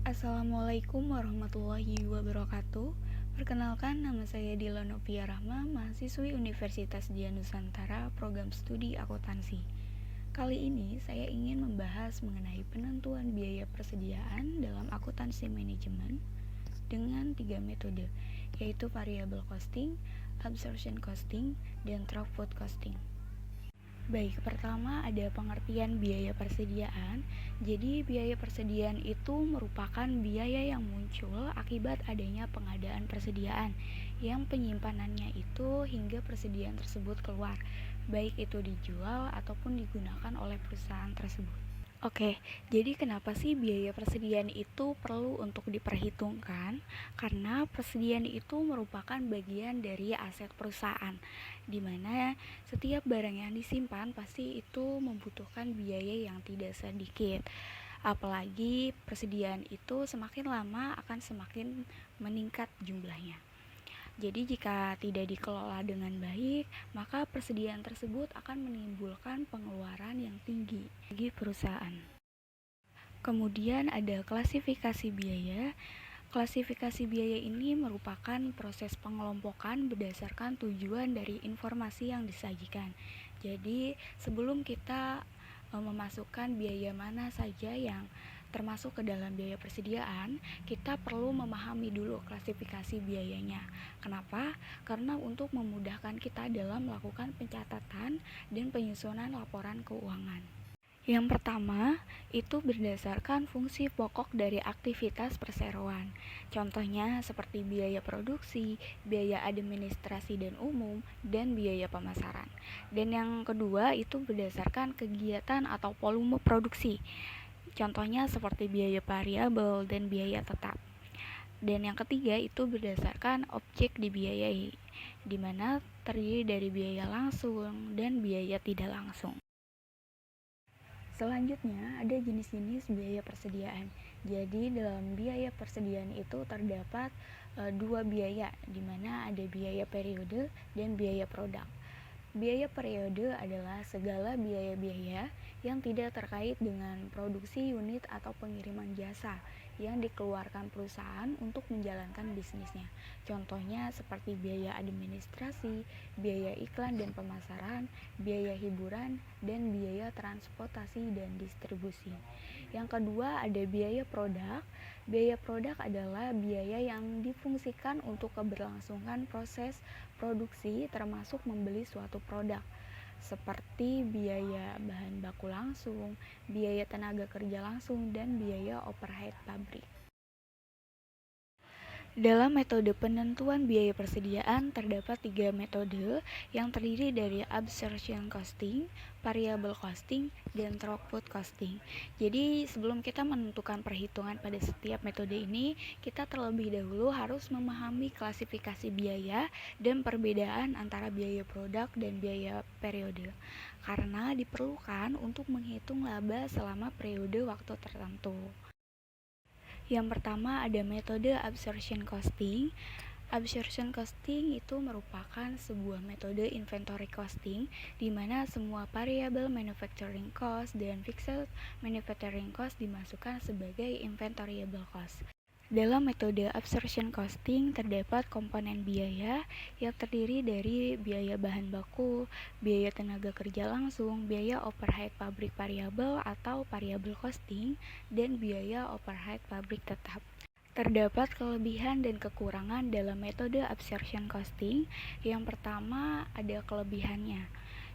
Assalamualaikum warahmatullahi wabarakatuh. Perkenalkan, nama saya Dila Novia Rahma, mahasiswi Universitas Dian Nusantara, program studi akuntansi. Kali ini saya ingin membahas mengenai penentuan biaya persediaan dalam akuntansi manajemen dengan 3 metode, yaitu variable costing, absorption costing, dan throughput costing. Baik, pertama ada pengertian biaya persediaan. Jadi, biaya persediaan itu merupakan biaya yang muncul akibat adanya pengadaan persediaan yang penyimpanannya itu hingga persediaan tersebut keluar, baik itu dijual ataupun digunakan oleh perusahaan tersebut. Oke, jadi kenapa sih biaya persediaan itu perlu untuk diperhitungkan? Karena persediaan itu merupakan bagian dari aset perusahaan, di mana setiap barang yang disimpan pasti itu membutuhkan biaya yang tidak sedikit. Apalagi persediaan itu semakin lama akan semakin meningkat jumlahnya. Jadi jika tidak dikelola dengan baik, maka persediaan tersebut akan menimbulkan pengeluaran yang tinggi bagi perusahaan. Kemudian ada klasifikasi biaya. Klasifikasi biaya ini merupakan proses pengelompokan berdasarkan tujuan dari informasi yang disajikan. Jadi sebelum kita memasukkan biaya mana saja yang termasuk ke dalam biaya persediaan, kita perlu memahami dulu klasifikasi biayanya. Kenapa? Karena untuk memudahkan kita dalam melakukan pencatatan dan penyusunan laporan keuangan. Yang pertama, itu berdasarkan fungsi pokok dari aktivitas perseroan. Contohnya seperti biaya produksi, biaya administrasi dan umum, dan biaya pemasaran. Dan yang kedua, itu berdasarkan kegiatan atau volume produksi. Contohnya seperti biaya variabel dan biaya tetap. Dan yang ketiga itu berdasarkan objek dibiayai, di mana terdiri dari biaya langsung dan biaya tidak langsung. Selanjutnya ada jenis-jenis biaya persediaan. Jadi dalam biaya persediaan itu terdapat dua biaya, di mana ada biaya periode dan biaya produk. Biaya periode adalah segala biaya-biaya yang tidak terkait dengan produksi unit atau pengiriman jasa yang dikeluarkan perusahaan untuk menjalankan bisnisnya. Contohnya seperti biaya administrasi, biaya iklan dan pemasaran, biaya hiburan, dan biaya transportasi dan distribusi. Yang kedua ada biaya produk. Biaya produk adalah biaya yang difungsikan untuk keberlangsungan proses produksi termasuk membeli suatu produk, seperti biaya bahan baku langsung, biaya tenaga kerja langsung, dan biaya overhead pabrik. Dalam metode penentuan biaya persediaan terdapat 3 metode yang terdiri dari absorption costing, variable costing, dan throughput costing. Jadi sebelum kita menentukan perhitungan pada setiap metode ini, kita terlebih dahulu harus memahami klasifikasi biaya dan perbedaan antara biaya produk dan biaya periode. Karena diperlukan untuk menghitung laba selama periode waktu tertentu. Yang pertama ada metode absorption costing. Absorption costing itu merupakan sebuah metode inventory costing di mana semua variable manufacturing cost dan fixed manufacturing cost dimasukkan sebagai inventoriable cost. Dalam metode absorption costing terdapat komponen biaya yang terdiri dari biaya bahan baku, biaya tenaga kerja langsung, biaya overhead pabrik variabel atau variable costing, dan biaya overhead pabrik tetap. Terdapat kelebihan dan kekurangan dalam metode absorption costing. Yang pertama ada kelebihannya,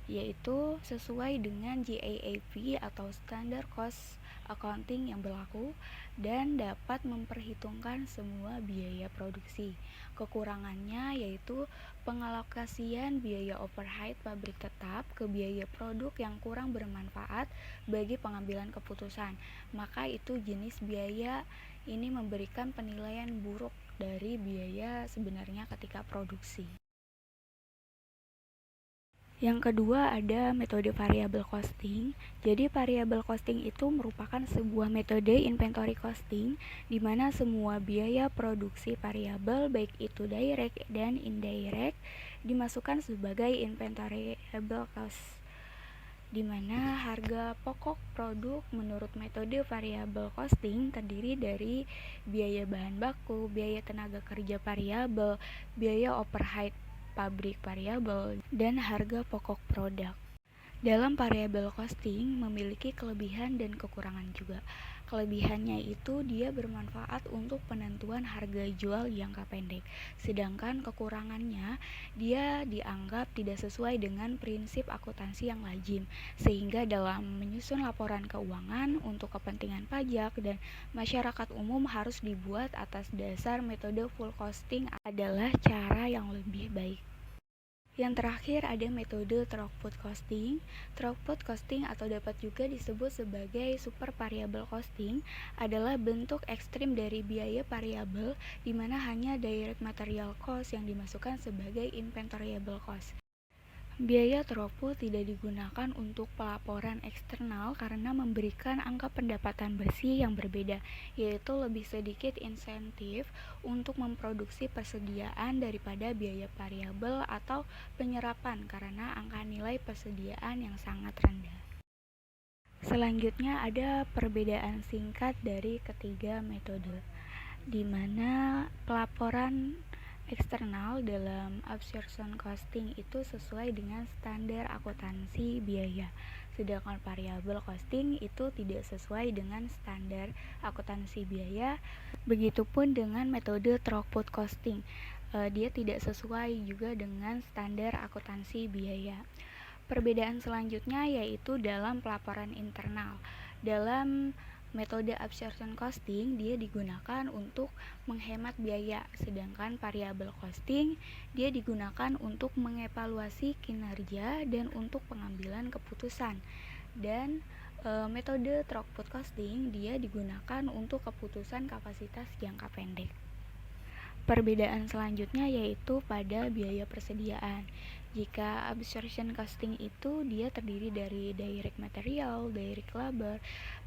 yaitu sesuai dengan GAAP atau Standard Cost Accounting yang berlaku dan dapat memperhitungkan semua biaya produksi. Kekurangannya yaitu pengalokasian biaya overhead pabrik tetap ke biaya produk yang kurang bermanfaat bagi pengambilan keputusan. Maka itu jenis biaya ini memberikan penilaian buruk dari biaya sebenarnya ketika produksi. Yang kedua ada metode variable costing. Jadi variable costing itu merupakan sebuah metode inventory costing di mana semua biaya produksi variabel baik itu direct dan indirect dimasukkan sebagai inventoriable cost. di mana harga pokok produk menurut metode variabel costing terdiri dari biaya bahan baku, biaya tenaga kerja variabel, biaya overhead pabrik variabel, dan harga pokok produk. Dalam variabel costing memiliki kelebihan dan kekurangan juga. Kelebihannya itu dia bermanfaat untuk penentuan harga jual jangka pendek. Sedangkan kekurangannya dia dianggap tidak sesuai dengan prinsip akuntansi yang lazim. Sehingga dalam menyusun laporan keuangan untuk kepentingan pajak dan masyarakat umum harus dibuat atas dasar metode full costing adalah cara yang lebih baik. Yang terakhir ada metode throughput costing. Throughput costing atau dapat juga disebut sebagai super variable costing adalah bentuk ekstrim dari biaya variabel di mana hanya direct material cost yang dimasukkan sebagai inventoriable cost. Biaya throughput tidak digunakan untuk pelaporan eksternal karena memberikan angka pendapatan bersih yang berbeda, yaitu lebih sedikit insentif untuk memproduksi persediaan daripada biaya variabel atau penyerapan karena angka nilai persediaan yang sangat rendah. Selanjutnya ada perbedaan singkat dari ketiga metode, di mana pelaporan eksternal dalam absorption costing itu sesuai dengan standar akuntansi biaya, sedangkan variable costing itu tidak sesuai dengan standar akuntansi biaya. Begitupun dengan metode throughput costing, dia tidak sesuai juga dengan standar akuntansi biaya. Perbedaan selanjutnya yaitu dalam pelaporan internal. Dalam metode absorption costing dia digunakan untuk menghemat biaya, sedangkan variable costing dia digunakan untuk mengevaluasi kinerja dan untuk pengambilan keputusan. Dan metode throughput costing dia digunakan untuk keputusan kapasitas jangka pendek. Perbedaan selanjutnya yaitu pada biaya persediaan. Jika absorption costing itu dia terdiri dari direct material, direct labor,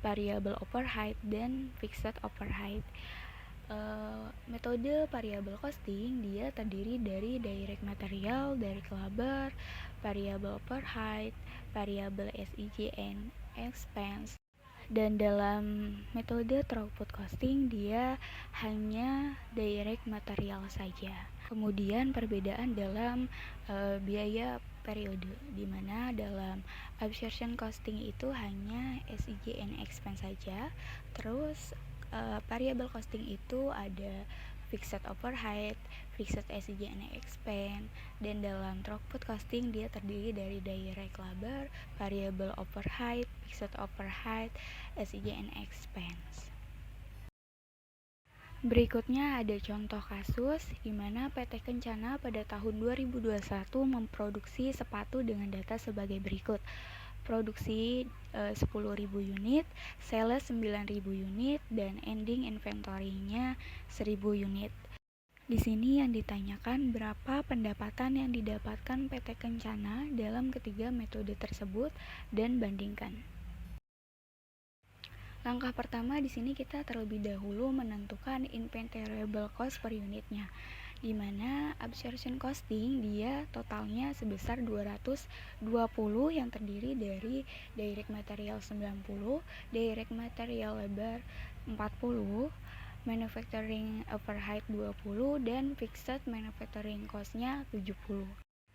variable overhead, dan fixed overhead. Metode variable costing dia terdiri dari direct material, direct labor, variable overhead, variable SIJN expense. Dan dalam metode throughput costing dia hanya direct material saja. Kemudian perbedaan dalam biaya periode, di mana dalam absorption costing itu hanya SIJN expense saja. Terus variable costing itu ada fixed overhead, fixed SIJN expense, dan dalam throughput costing dia terdiri dari direct labor, variable overhead, fixed overhead, SIJN expense. Berikutnya ada contoh kasus di mana PT Kencana pada tahun 2021 memproduksi sepatu dengan data sebagai berikut. Produksi 10.000 unit, sales 9.000 unit, dan ending inventory-nya 1.000 unit. Di sini yang ditanyakan berapa pendapatan yang didapatkan PT Kencana dalam ketiga metode tersebut dan bandingkan. Langkah pertama di sini kita terlebih dahulu menentukan inventoriable cost per unitnya, di mana absorption costing dia totalnya sebesar 220 yang terdiri dari direct material 90, direct material labor 40, manufacturing overhead 20, dan fixed manufacturing cost-nya 70.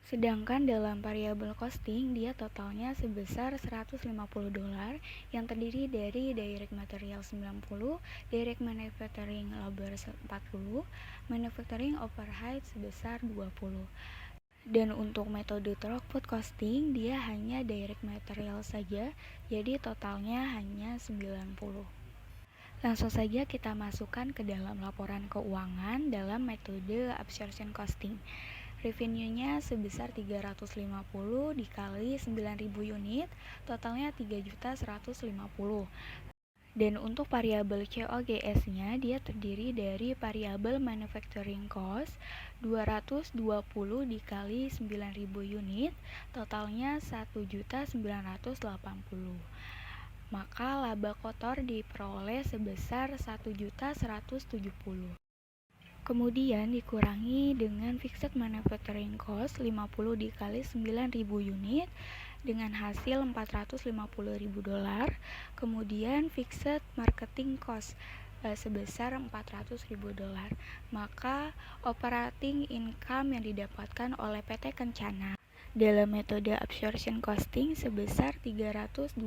Sedangkan dalam variable costing dia totalnya sebesar $150 yang terdiri dari direct material 90, direct manufacturing labor 40, manufacturing overhead sebesar 20. Dan untuk metode throughput costing dia hanya direct material saja, jadi totalnya hanya 90. Langsung saja kita masukkan ke dalam laporan keuangan dalam metode absorption costing. Revenue-nya sebesar 350 dikali 9.000 unit, totalnya 3.150. Dan untuk variabel COGS-nya dia terdiri dari variabel manufacturing cost 220 dikali 9.000 unit, totalnya 1.980. Maka laba kotor diperoleh sebesar 1.170. Kemudian dikurangi dengan fixed manufacturing cost 50 dikali 9.000 unit dengan hasil $450.000, kemudian fixed marketing cost sebesar $400.000. Maka operating income yang didapatkan oleh PT Kencana dalam metode absorption costing sebesar $320.000.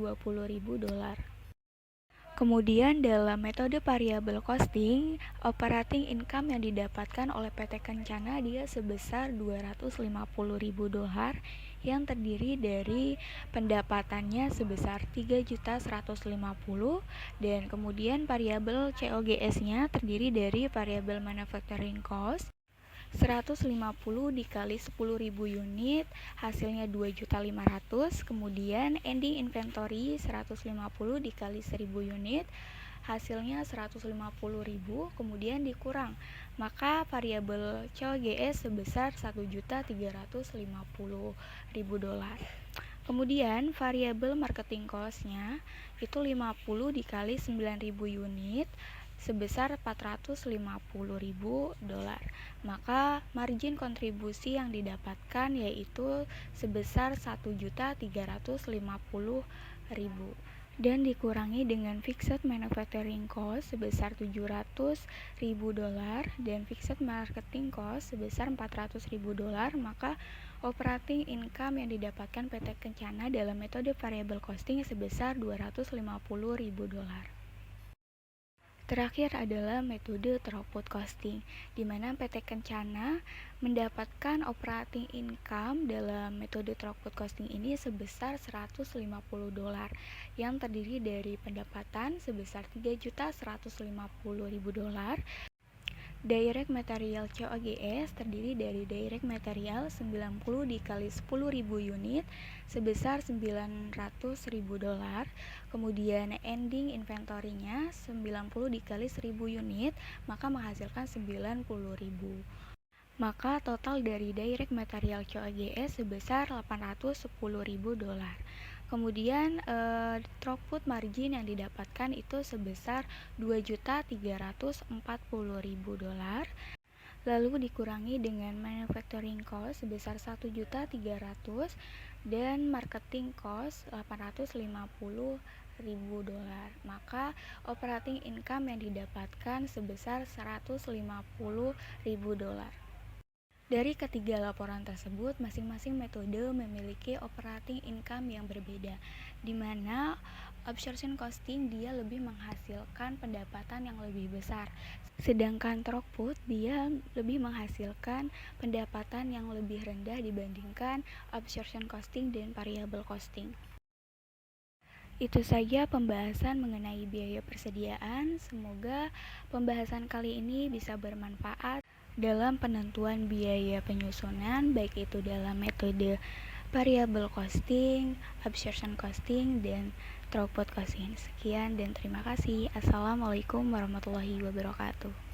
Kemudian dalam metode variable costing, operating income yang didapatkan oleh PT Kencana dia sebesar $250.000 yang terdiri dari pendapatannya sebesar $3.150.000 dan kemudian variabel COGS-nya terdiri dari variabel manufacturing cost 150 dikali 10.000 unit hasilnya 2.500.000, kemudian ending inventory 150 dikali 1.000 unit hasilnya 150.000, kemudian dikurang, maka variabel COGS sebesar $1.350.000. Kemudian variabel marketing cost-nya itu 50 dikali 9.000 unit sebesar $450.000. Maka margin kontribusi yang didapatkan yaitu sebesar $1.350.000 dan dikurangi dengan fixed manufacturing cost sebesar $700.000 dan fixed marketing cost sebesar $400.000, maka operating income yang didapatkan PT Kencana dalam metode variable costing sebesar $250.000. Terakhir adalah metode throughput costing, di mana PT Kencana mendapatkan operating income dalam metode throughput costing ini sebesar $150 yang terdiri dari pendapatan sebesar $3.150.000, direct material COGS terdiri dari direct material 90 dikali 10.000 unit sebesar $900.000, kemudian ending inventory-nya 90 dikali 1.000 unit maka menghasilkan 90.000. Maka total dari direct material COGS sebesar $810.000. Kemudian throughput margin yang didapatkan itu sebesar $2.340.000, lalu dikurangi dengan manufacturing cost sebesar $1.300.000 dan marketing cost $850.000. Maka operating income yang didapatkan sebesar $150.000. Dari ketiga laporan tersebut, masing-masing metode memiliki operating income yang berbeda, di mana absorption costing dia lebih menghasilkan pendapatan yang lebih besar, sedangkan throughput dia lebih menghasilkan pendapatan yang lebih rendah dibandingkan absorption costing dan variable costing. Itu saja pembahasan mengenai biaya persediaan. Semoga pembahasan kali ini bisa bermanfaat dalam penentuan biaya penyusunan, baik itu dalam metode variable costing, absorption costing, dan throughput costing. Sekian dan terima kasih. Assalamualaikum warahmatullahi wabarakatuh.